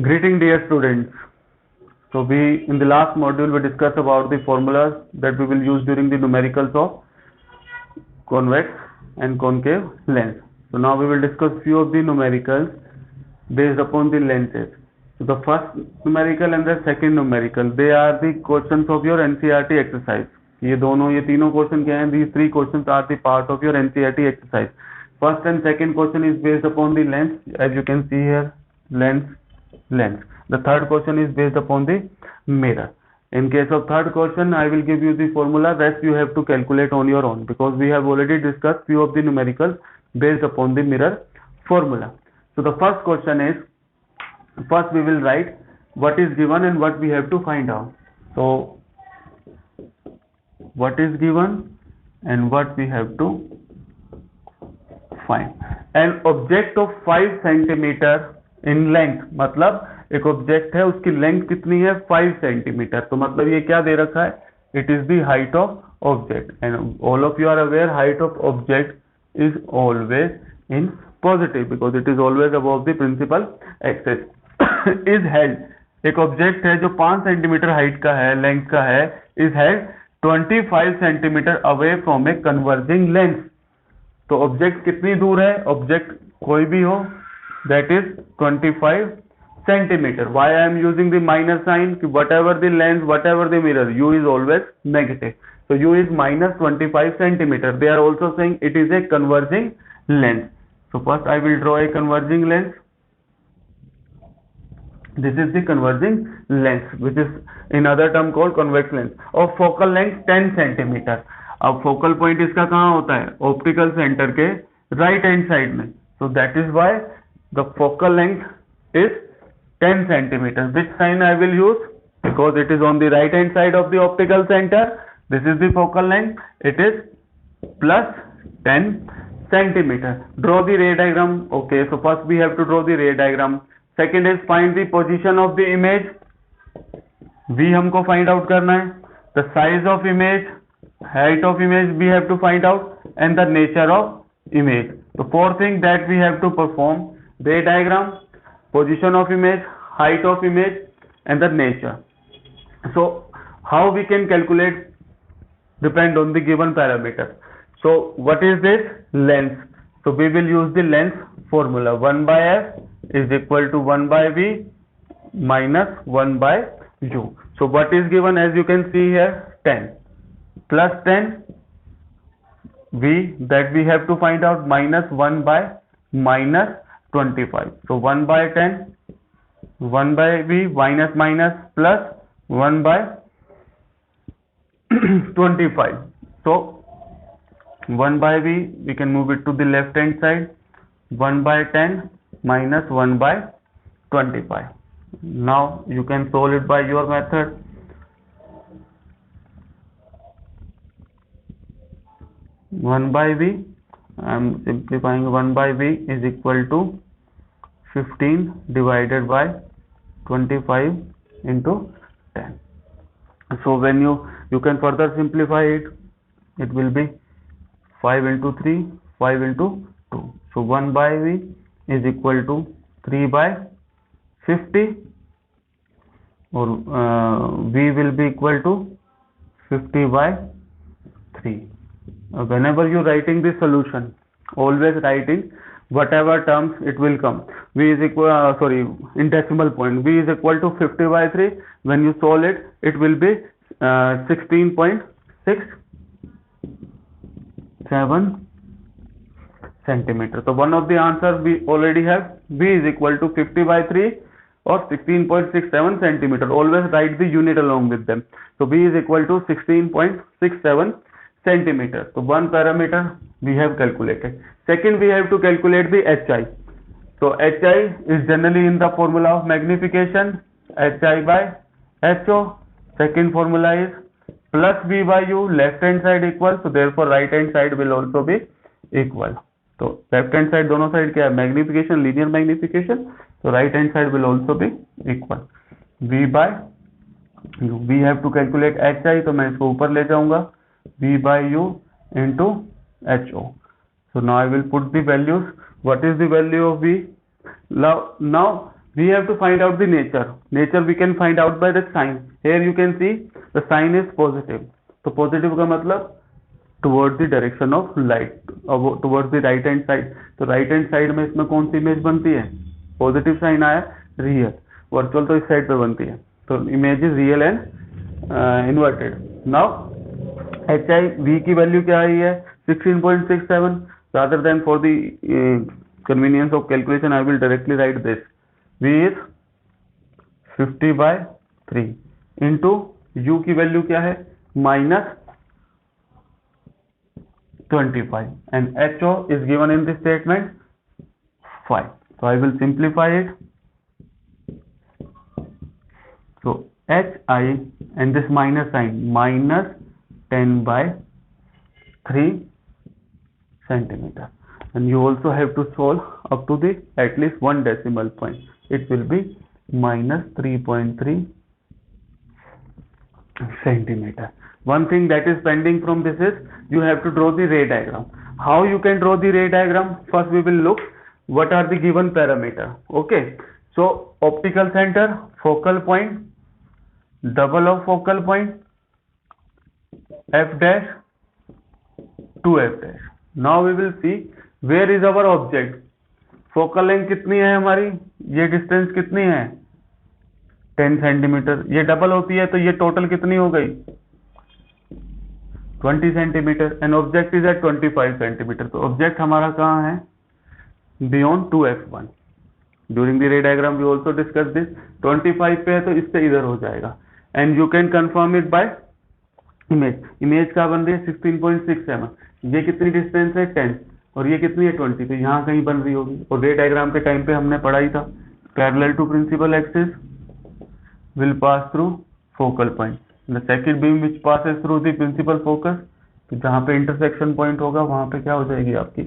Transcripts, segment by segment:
Greeting dear students. So we in the last module we discussed about the formulas that we will use during the numericals of convex and concave lens. So now we will discuss few of the numericals based upon the lenses. So the first numerical and the second numerical, they are the questions of your NCERT exercise. ये तीनों question क्या हैं? These three questions are the part of your NCERT exercise. First and second question is based upon the lens, as you can see here, lens. The third question is based upon the mirror. In case of third question, I will give you the formula. Rest you have to calculate on your own, because we have already discussed few of the numericals based upon the mirror formula. So the first question is, first we will write what is given and what we have to find out. So what is given and what we have to find. An object of 5 centimeter in length, मतलब एक object है, उसकी length कितनी है? 5 centimetre. तो मतलब ये क्या दे रखा है? It is the height of object, and all of you are aware height of object is always in positive because it is always above the principal axis. Is held, एक ऑब्जेक्ट है जो 5 सेंटीमीटर हाइट का है, length का है, is held 25 centimetre away from a converging lens. तो object कितनी दूर है? ऑब्जेक्ट कोई भी हो, that is 25 centimeter. Why I am using the minus sign? Whatever the lens, whatever the mirror, u is always negative. So u is minus 25 centimeter. They are also saying it is a converging lens. So first I will draw a converging lens. This is the converging lens, which is in other term called convex lens. Of focal length 10 centimeter. अब focal point इसका कहाँ होता है? Optical center के right hand side में. So that is why the focal length is 10 centimeters. Which sign I will use? Because it is on the right hand side of the optical center. This is the focal length. It is plus 10 centimeter. Draw the ray diagram. Okay, so first we have to draw the ray diagram. Second is find the position of the image. V हमको find out करना है. The size of image, height of image we have to find out, and the nature of image. So four things that we have to perform: ray diagram, position of image, height of image, and the nature. So how we can calculate depend on the given parameter. So what is this? Lens. So we will use the lens formula. 1 by f is equal to 1 by v minus 1 by u. So what is given? As you can see here, 10 plus 10 v, that we have to find out, minus 1 by minus 25. So 1 by 10, 1 by v, minus minus plus 1 by 25. So 1 by v, we can move it to the left hand side. 1 by 10 minus 1 by 25. Now you can solve it by your method. One by v, I am simplifying. 1 by v is equal to 15 divided by 25 into 10. So when you can further simplify it, it will be 5 into 3, 5 into 2. So 1 by v is equal to 3 by 50, or v will be equal to 50 by 3. Whenever you writing the solution, always write in whatever terms it will come. V is equal, in decimal point, v is equal to 50 by 3. When you solve it, it will be 16.67 centimeter. So one of the answers we already have. V is equal to 50 by 3 or 16.67 centimeter. Always write the unit along with them. So V is equal to 16.67 centimeter. So one parameter we have calculated. Second, we have to calculate the HI. So HI is generally in the formula of magnification, HI by HO. Second formula is plus V by U, left hand side equal, so therefore right hand side will also be equal. So left hand side दोनों side क्या है? Magnification, linear magnification. So right hand side will also be equal. V by U. We have to calculate HI, तो मैं इसको ऊपर ले जाऊंगा. V by U into HO. So now I will put the values. What is the value of V? Now we have to find out the nature we can find out by the sign. Here you can see the sign is positive, तो positive का मतलब towards the direction of light, towards the right hand side. तो right hand side में इसमें कौन सी image बनती है, positive sign आया, रियल. वर्चुअल तो इस साइड पे बनती है, तो image is real and inverted. Now h i v की वैल्यू क्या आई है 16.67. rather than for the convenience of calculation I will directly write this. V is 50/3 into U की वैल्यू क्या है -25 and HO is given in this statement 5. So I will simplify it. So HI and this minus sign -10/3 centimeter, and you also have to solve up to the at least one decimal point. It will be -3.3 centimeter. One thing that is pending from this is you have to draw the ray diagram. How you can draw the ray diagram? First we will look what are the given parameter. Okay, so optical center, focal point, double of focal point, f dash to f dash. Now we will see where is our object. Focal length कितनी है हमारी, ये distance कितनी है 10 centimetre. ये double होती है तो ये टोटल कितनी हो गई 20 centimetre. And object is at 25 centimetre. तो ऑब्जेक्ट हमारा कहाँ है beyond 2f1. During the ray diagram we also discuss this. 25 पे है तो इससे इधर हो जाएगा. And you can confirm it by image. Image क्या बन रही है 16.67. ये कितनी डिस्टेंस है 10 और ये कितनी है 20, तो यहाँ कहीं बन रही होगी. और रे डायग्राम के टाइम पे हमने पढ़ा ही था parallel to principal axis will pass through focal point. The second beam which passes through the principal focus, तो जहाँ पे इंटरसेक्शन पॉइंट होगा वहां पे क्या हो जाएगी आपकी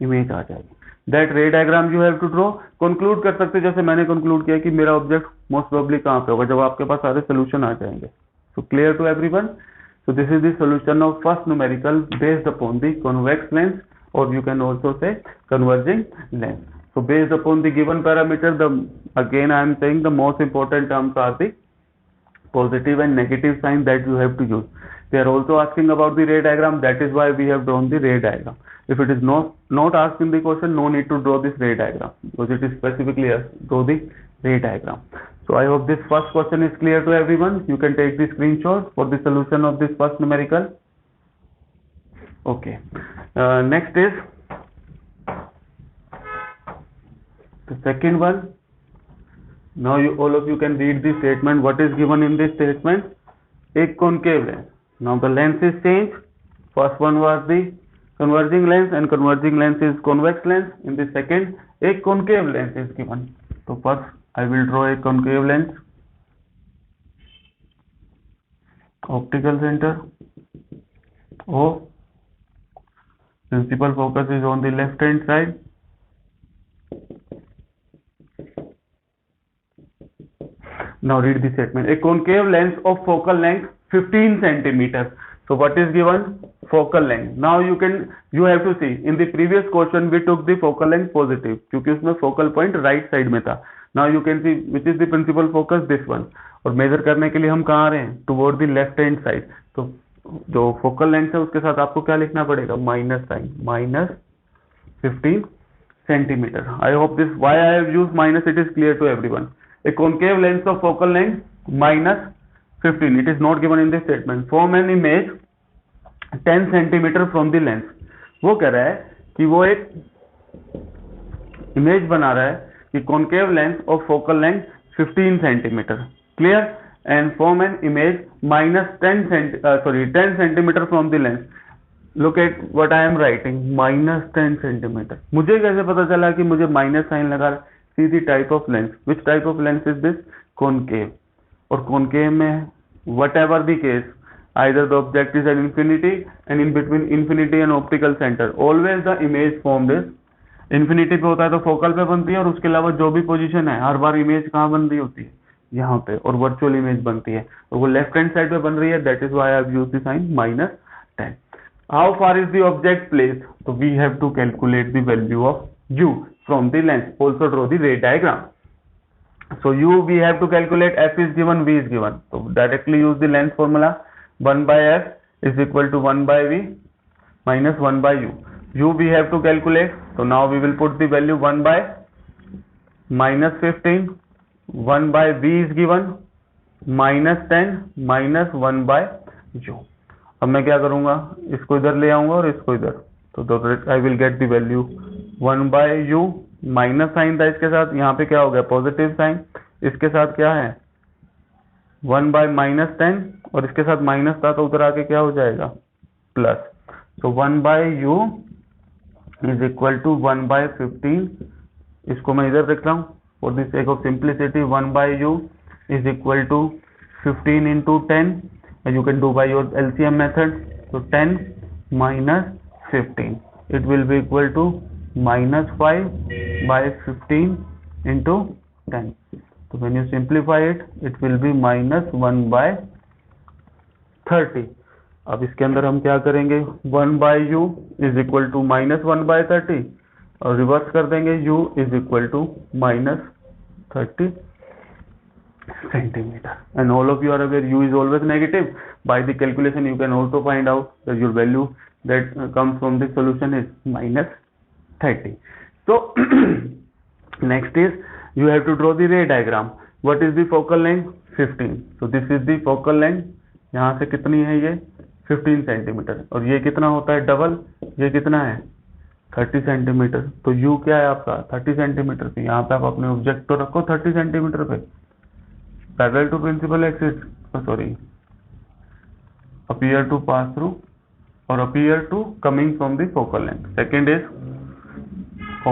इमेज आ जाएगी. That ray diagram you have to draw. Conclude कर सकते जैसे मैंने कंक्लूड किया कि मेरा ऑब्जेक्ट मोस्ट प्रोबेबली कहाँ पे होगा जब आपके पास सारे सोल्यूशन आ जाएंगे. So clear to everyone. So this is the solution of first numerical based upon the convex lens, or you can also say converging lens. So based upon the given parameter, again I am saying the most important terms are the positive and negative sign that you have to use. They are also asking about the ray diagram. That is why we have drawn the ray diagram. If it is not asked in the question, no need to draw this ray diagram because it is specifically draw the ray diagram. So I hope this first question is clear to everyone. You can take the screenshot for the solution of this first numerical. Okay. Next is the second one. Now all of you can read the statement. What is given in this statement? A concave lens. Now the lens is changed. First one was the converging lens and converging lens is convex lens. In the second, a concave lens is given. So first I will draw a concave lens. Optical center O. Principal focus is on the left hand side. Now read the statement. A concave lens of focal length 15 centimeter. So what is given? Focal length. Now you have to see in the previous question we took the focal length positive क्योंकि उसमें focal point right side में था. Now you can see which is the principal focus, this one. और major करने के लिए हम कहाँ आ रहे हैं toward the left hand side. तो जो फोकल लेंथ है उसके साथ आपको क्या लिखना पड़ेगा minus sign -15 centimetre. I hope this why I have used minus it is clear to everyone. A concave lens of focal length -15. It is not given in this statement. Form an image 10 centimetre from the lens. वो कह रहा है कि वो एक image बना रहा है कि concave length of focal length 15 centimeter. Clear? And form an image -10 centimeter from the lens. Look at what I am writing, -10 centimeter. मुझे कैसे पता चला कि मुझे माइनस साइन लगा? See the type of lens. Which type of lens is this? Concave. और concave में whatever the case, either the object is at infinity and in between infinity and optical center, always the image formed is infinity पे होता है तो focal पे बनती है और उसके अलावा जो भी पोजीशन है हर बार इमेज कहाँ बन रही होती है यहाँ पे, और वर्चुअल इमेज बनती है और वो लेफ्ट हैंड साइड पे बन रही है. That is why I have used the sine -10. How far is the object placed? तो we have to calculate the value of u from the lens. Also draw the ray diagram. So u we have to calculate, f is given, v is given. So directly use the length formula. 1 by f is equal to 1 by v minus 1 by u. U we have to calculate. So now we will put the value 1 by minus 15. 1 by v is given minus 10 minus 1 by u. अब मैं क्या करूंगा, इसको इधर ले आऊंगा और इसको इधर, तो I will get the value 1 by u. Minus sign था इसके साथ, यहाँ पे क्या हो गया पॉजिटिव साइन, इसके साथ क्या है 1 बाय माइनस 10 और इसके साथ माइनस था तो उधर आके क्या हो जाएगा प्लस. तो 1 by u is equal to 1 by 15. इसको मैं इधर रख रहा हूँ for the sake of simplicity. 1 by u is equal to 15 into 10 and you can do by your LCM method. So 10 minus 15, it will be equal to minus 5 by 15 into 10. So when you simplify it, it will be minus 1 by 30. अब इसके अंदर हम क्या करेंगे, 1 by u is equal to minus 1 by 30 और reverse कर देंगे, u is equal to minus 30 centimeter. And all of you are aware u is always negative. By the calculation you can also find out that your value that comes from the solution is minus 30. So next is you have to draw the ray diagram. What is the focal length? 15. So this is the focal length. यहाँ से कितनी है ये 15 centimetre और ये कितना होता है डबल, ये कितना है 30 सेंटीमीटर. तो u क्या है आपका 30 सेंटीमीटर पे. यहाँ पे आप अपने ऑब्जेक्ट तो रखो 30 सेंटीमीटर पे parallel to principal axis, sorry, appear to pass through or appear to coming from the focal length. Second is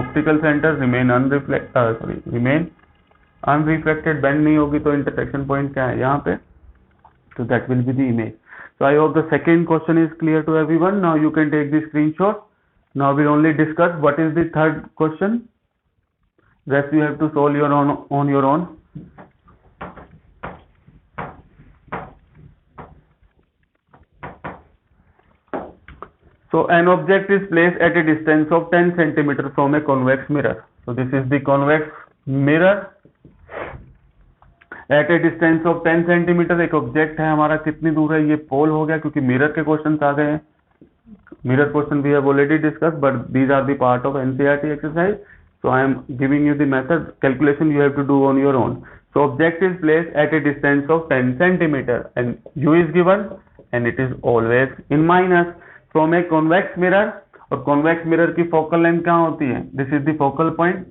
optical center remain unrefracted, bend नहीं होगी तो intersection point क्या है यहाँ पे, so that will be the image. So I hope the second question is clear to everyone. Now you can take the screenshot. Now we'll only discuss what is the third question. Rest you have to solve your own on your own. So an object is placed at a distance of 10 centimeter from a convex mirror. So this is the convex mirror. At a distance of 10 centimeter एक object है हमारा, कितनी दूर है, ये पोल हो गया क्योंकि मिरर के क्वेश्चन आ गए हैं. Mirror question we have already discuss but these are the part of NCERT exercise. So I am giving you the method. Calculation you have to do on your own. So object is placed at a distance of 10 centimeter and u is given and it is always in minus from a convex mirror. और convex mirror की focal length कहाँ होती है, this is the focal point,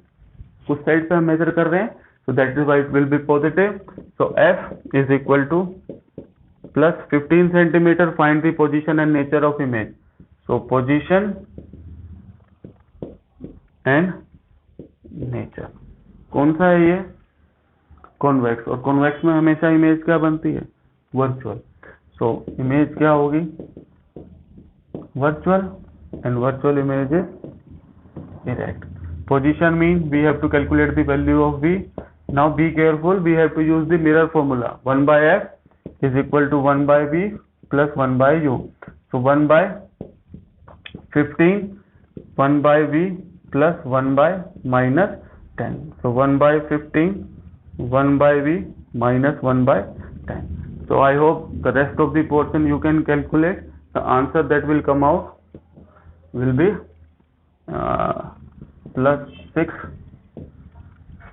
उस side पे हम major कर रहे हैं. So that is why it will be positive. So f is equal to plus 15 centimeter. Find the position and nature of image. So position and nature. कौन सा है ये convex, और convex में हमेशा इमेज क्या बनती है वर्चुअल. So इमेज क्या होगी virtual and virtual image is erect. Position mean we have to calculate the value of v. Now be careful, we have to use the mirror formula. 1 by f is equal to 1 by v plus 1 by u. So 1 by 15, 1 by v plus 1 by minus 10. So 1 by 15, 1 by v minus 1 by 10. So I hope the rest of the portion you can calculate. The answer that will come out will be plus 6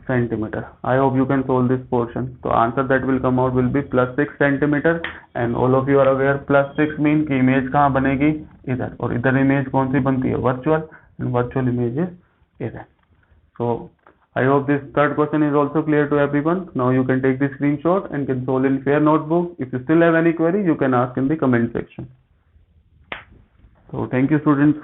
centimeter. I hope you can solve this portion. So answer that will come out will be plus 6 centimeter and all of you are aware plus 6 mean कि image कहाँ बनेगी इधर, और इधर image कौन सी बनती है virtual and virtual image is इधर. So I hope this third question is also clear to everyone. Now you can take the screenshot and can solve in fair notebook. If you still have any query you can ask in the comment section. So thank you students.